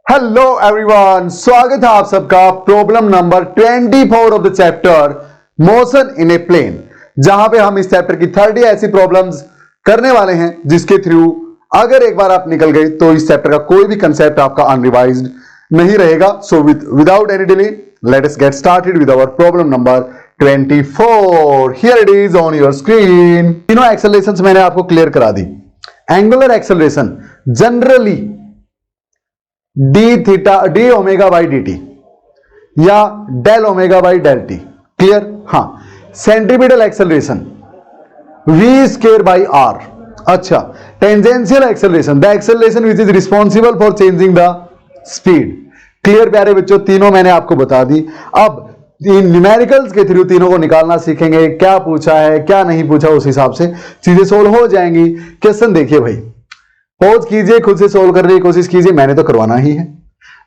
Hello everyone, स्वागत है आप सबका problem number 24 of the chapter motion in a plane, जहां पे हम इस चैप्टर की 30 ऐसी प्रॉब्लम्स करने वाले हैं जिसके थ्रू अगर एक बार आप निकल गए तो इस चैप्टर का कोई भी कंसेप्ट आपका अनरिवाइज्ड नहीं रहेगा। So without any delay let us get started with our problem number 24। Here it is on your screen. तीनों एक्सेलरेशंस मैंने आपको क्लियर करा दी। Angular acceleration generally d omega by d t या del omega by del t, clear. हाँ, centripetal acceleration v square by r. अच्छा, tangential acceleration the acceleration which is responsible for changing the speed. Clear प्यारे बच्चों, तीनों मैंने आपको बता दी। अब इन न्यूमेरिकल्स के थ्रू तीनों को निकालना सीखेंगे, क्या पूछा है क्या नहीं पूछा, उस हिसाब से चीजें सोल्व हो जाएंगी। क्वेश्चन देखिए भाई, पॉज कीजिए, खुद से सोल्व करने की कोशिश कीजिए, मैंने तो करवाना ही है।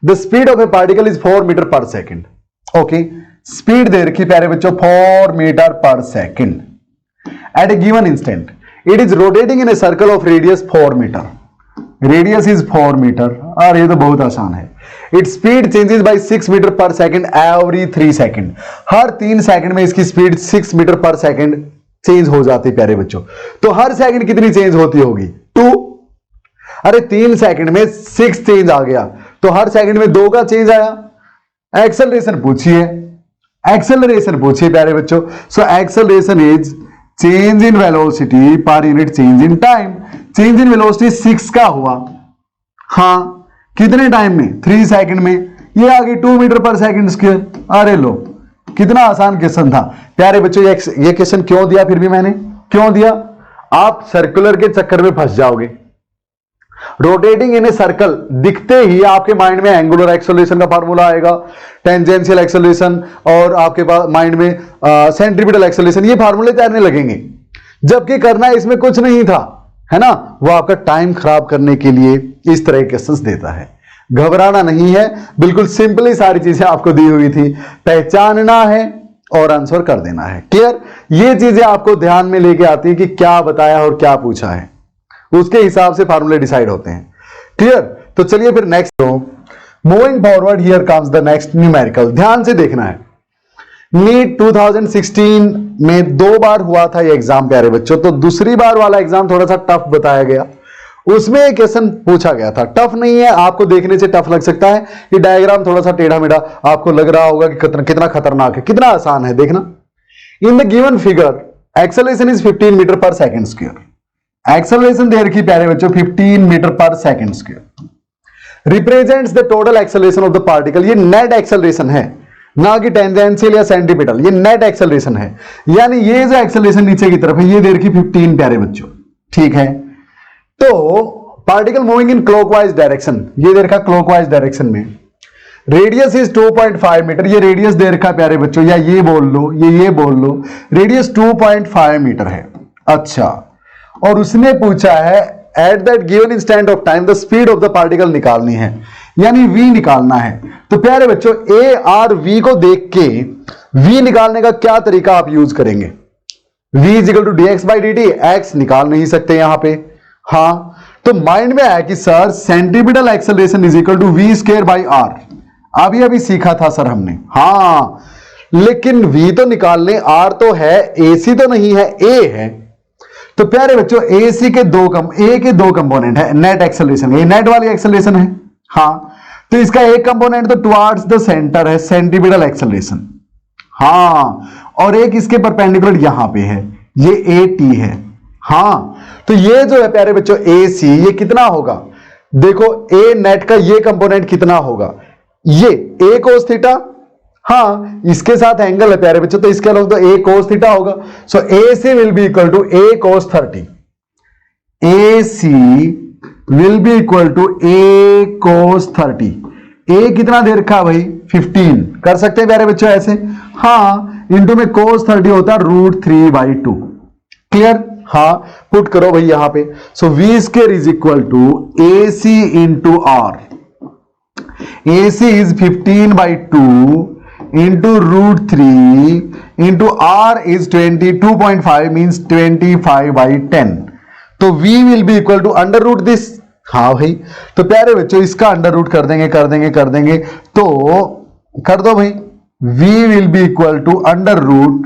The speed of a particle is 4 metre per second. Okay, speed दे रखी प्यारे बच्चों 4 metre per second. At a given instant it is rotating in a circle of radius 4 metre. Radius is 4 metre. और ये तो बहुत आसान है। It speed changes by 6 metre per second every 3 second. हर 3 सेकेंड में इसकी speed 6 metre per second change हो जाती है प्यारे बच्चों। तो हर सेकेंड कितनी चेंज होती होगी? 2। अरे 3 सेकंड में 6 चेंज आ गया, तो हर सेकंड में 2 का चेंज आया। एक्सेलरेशन पूछिए, एक्सेलरेशन पूछिए प्यारे बच्चों। So acceleration is change in velocity per unit change in time. Change in velocity 6 का हुआ, हाँ, कितने टाइम में? 3 सेकंड में। ये आ गई 2 मीटर पर सेकंड स्क्वायर। अरे लो, कितना आसान क्वेश्चन था प्यारे बच्चों। ये क्वेश्चन क्यों दिया? फिर भी मैंने क्यों दिया? आप सर्कुलर के चक्कर में फंस जाओगे। रोटेटिंग इन ए सर्कल दिखते ही आपके माइंड में एंगुलर एक्सेलरेशन का फार्मूला आएगा, टेंजेंशियल एक्सेलरेशन, और आपके पास माइंड में सेंट्रीपिटल एक्सेलरेशन, ये फार्मूले तैरने लगेंगे। जबकि करना इसमें कुछ नहीं था, है ना। वो आपका टाइम खराब करने के लिए इस तरह के क्वेश्चंस देता है। घबराना नहीं है, बिल्कुल सिंपली सारी चीजें आपको दी हुई थी, पहचानना है और आंसर कर देना है। क्लियर? ये चीजें आपको ध्यान में लेके आती है कि क्या बताया और क्या पूछा है, उसके हिसाब से फार्मूले डिसाइड होते हैं। क्लियर? तो चलिए फिर next, moving forward, here comes the next numerical. ध्यान से देखना है। नीट 2016 में 2 बार हुआ था ये एग्जाम प्यारे बच्चों, तो दूसरी बार वाला एग्जाम थोड़ा सा टफ बताया गया। उसमें एक क्वेश्चन पूछा गया था, टफ नहीं है, आपको देखने से टफ लग सकता है, ये डायग्राम थोड़ा सा टेढ़ा मेढ़ा आपको लग रहा होगा कि कितना खतरनाक है, कितना आसान है। देखना, in the given figure acceleration is 15 metre per second square. Acceleration दे रखी प्यारे बच्चों 15 metre per second square. Represents the total acceleration of the particle. ये नेट एक्सेलरेशन है, ना कि टेंजेंशियल या सेंटीपिटल, ये नेट एक्सेलरेशन है। यानी ये जो एक्सेलरेशन नीचे की तरफ है ये दे रखी 15 प्यारे बच्चों, ठीक है। तो particle moving in clockwise direction, ये दे रखा क्लॉकवाइज डायरेक्शन में। Radius is 2.5 metre. ये रेडियस दे रखा प्यारे बच्चों, या ये बोल लो, ये बोल लो, रेडियस 2.5 मीटर है। अच्छा, और उसने पूछा है at that given instant of time the speed of the particle निकालनी है, यानी v निकालना है। तो प्यारे बच्चों a और v को देख के v निकालने का क्या तरीका आप यूज करेंगे? v is equal to dx by dt, x निकाल नहीं सकते यहां पे। हाँ, तो माइंड में आया कि sir centripetal acceleration is equal to v square by r। अभी सीखा था सर हमने। हाँ, लेकिन v तो निकालने, r तो है, ac तो नहीं है, a है। तो प्यारे बच्चों AC के दो कंपोनेंट है, नेट एक्सेलरेशन, ये नेट वाली एक्सेलरेशन है। हाँ, तो इसका एक कंपोनेंट तो टुवर्ड्स द सेंटर है, सेंट्रीपिटल एक्सेलरेशन। हाँ, और एक इसके परपेंडिकुलर यहां पे है, ये AT है। हाँ, तो ये जो है प्यारे बच्चों AC, ये कितना होगा? देखो A नेट का ये कंपोनेंट कितना होगा? ये A cos थीटा। हाँ, इसके साथ एंगल है प्यारे बच्चों, तो इसके अलग तो a cos थीटा होगा। So AC will be equal to a cos 30। AC will be equal to a cos 30। a कितना दे रखा भाई? 15। कर सकते हैं प्यारे बच्चों ऐसे। हाँ, इंटू में cos 30 होता है √3/2। क्लियर? हाँ, पुट करो भाई यहां पे। So v square is equal to AC into r। AC is 15/2 into √3 into r is 22.5 means 25/10। तो v will be equal to under root this, हाँ भाई, तो प्यारे बच्चों इसका अंडर रूट कर देंगे तो कर दो भाई, v will be equal to under root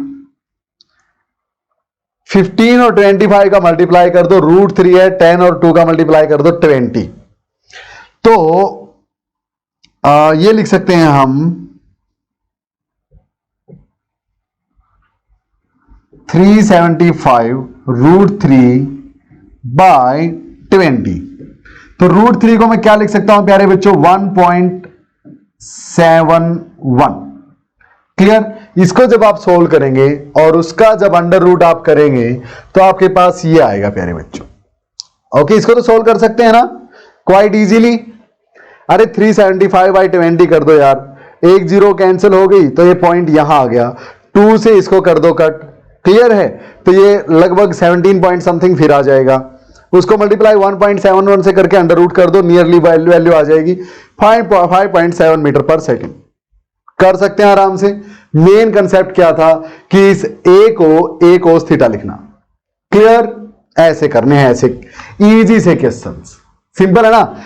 15 और 25 का मल्टीप्लाई कर दो, √3 है, 10 और 2 का मल्टीप्लाई कर दो 20। तो ये लिख सकते हैं हम 375 √3 बाय 20। तो √3 को मैं क्या लिख सकता हूं प्यारे बच्चों, 1.71। क्लियर। इसको जब आप सोल्व करेंगे और उसका जब अंडर रूट आप करेंगे तो आपके पास ये आएगा प्यारे बच्चों। ओके, इसको तो सोल्व कर सकते हैं ना क्वाइट इजीली। अरे 375 बाई 20 कर दो यार, एक जीरो कैंसिल हो गई तो ये पॉइंट यहां आ गया, 2 से इसको कर दो कट। क्लियर है, तो ये लगभग 17 पॉइंट समथिंग फिर आ जाएगा। उसको मल्टीप्लाई 1.71 से करके अंडर रूट कर दो, नियरली वैल्यू आ जाएगी 5.7 मीटर पर सेकेंड। कर सकते हैं आराम से। मेन कंसेप्ट क्या था कि इस ए को cos थीटा लिखना। क्लियर, ऐसे करने हैं, ऐसे इजी से क्वेश्चंस, सिंपल है ना।